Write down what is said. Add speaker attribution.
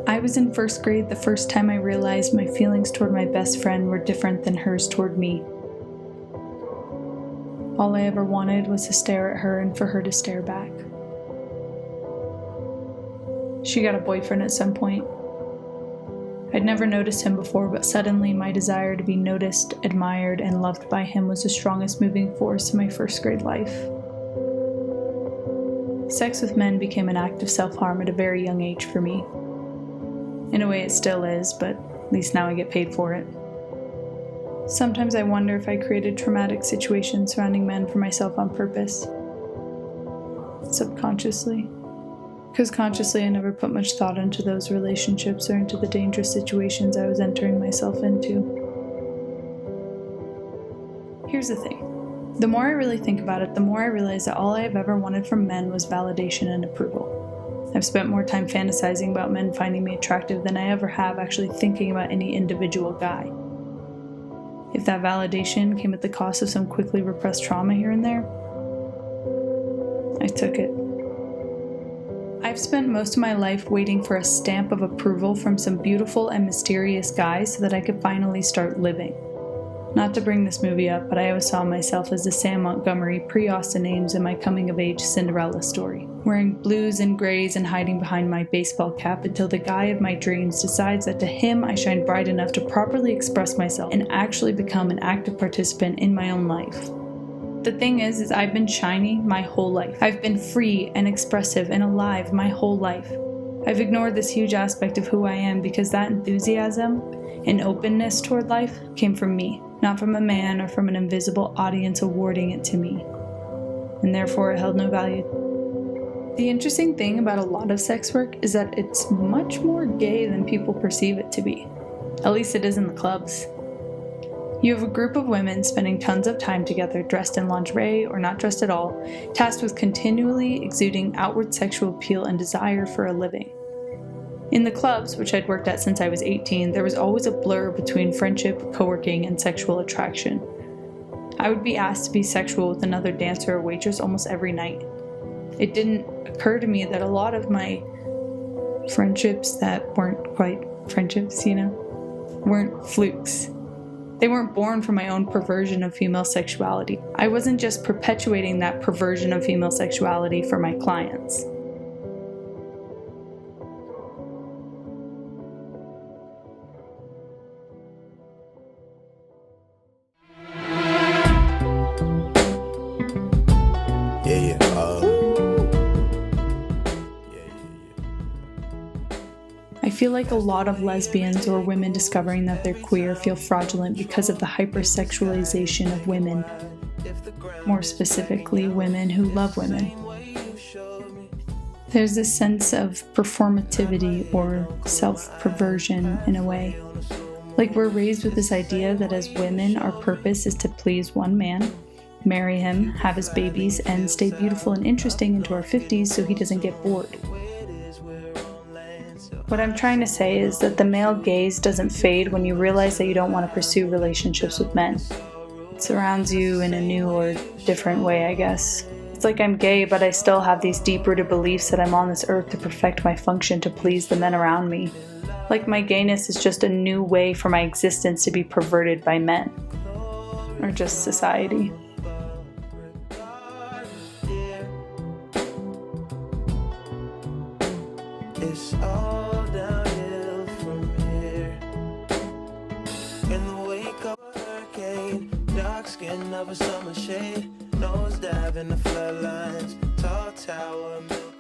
Speaker 1: I was in first grade the first time I realized my feelings toward my best friend were different than hers toward me. All I ever wanted was to stare at her and for her to stare back. She got a boyfriend at some point. I'd never noticed him before, but suddenly my desire to be noticed, admired, and loved by him was the strongest moving force in my first grade life. Sex with men became an act of self-harm at a very young age for me. In a way it still is, but at least now I get paid for it. Sometimes I wonder if I created traumatic situations surrounding men for myself on purpose. Subconsciously. Because consciously I never put much thought into those relationships or into the dangerous situations I was entering myself into. Here's the thing. The more I really think about it, the more I realize that all I have ever wanted from men was validation and approval. I've spent more time fantasizing about men finding me attractive than I ever have actually thinking about any individual guy. If that validation came at the cost of some quickly repressed trauma here and there, I took it. I've spent most of my life waiting for a stamp of approval from some beautiful and mysterious guy so that I could finally start living. Not to bring this movie up, but I always saw myself as the Sam Montgomery pre-Austin Ames in my coming-of-age Cinderella story, wearing blues and grays and hiding behind my baseball cap until the guy of my dreams decides that to him I shine bright enough to properly express myself and actually become an active participant in my own life. The thing is I've been shiny my whole life. I've been free and expressive and alive my whole life. I've ignored this huge aspect of who I am because that enthusiasm and openness toward life came from me, not from a man or from an invisible audience awarding it to me. And therefore it held no value. The interesting thing about a lot of sex work is that it's much more gay than people perceive it to be. At least it is in the clubs. You have a group of women spending tons of time together dressed in lingerie or not dressed at all, tasked with continually exuding outward sexual appeal and desire for a living. In the clubs, which I'd worked at since I was 18, there was always a blur between friendship, co-working, and sexual attraction. I would be asked to be sexual with another dancer or waitress almost every night. It didn't occur to me that a lot of my friendships that weren't quite friendships, weren't flukes. They weren't born from my own perversion of female sexuality. I wasn't just perpetuating that perversion of female sexuality for my clients. I feel like a lot of lesbians or women discovering that they're queer feel fraudulent because of the hypersexualization of women. More specifically, women who love women. There's this sense of performativity or self-perversion in a way. Like we're raised with this idea that as women, our purpose is to please one man, marry him, have his babies, and stay beautiful and interesting into our 50s so he doesn't get bored. What I'm trying to say is that the male gaze doesn't fade when you realize that you don't want to pursue relationships with men. It surrounds you in a new or different way, I guess. It's like I'm gay, but I still have these deep-rooted beliefs that I'm on this earth to perfect my function to please the men around me. Like my gayness is just a new way for my existence to be perverted by men. Or just society.
Speaker 2: It's all downhill from here. In the wake of a hurricane, dark skin of a summer shade, nose dive in the floodlines, tall tower, milk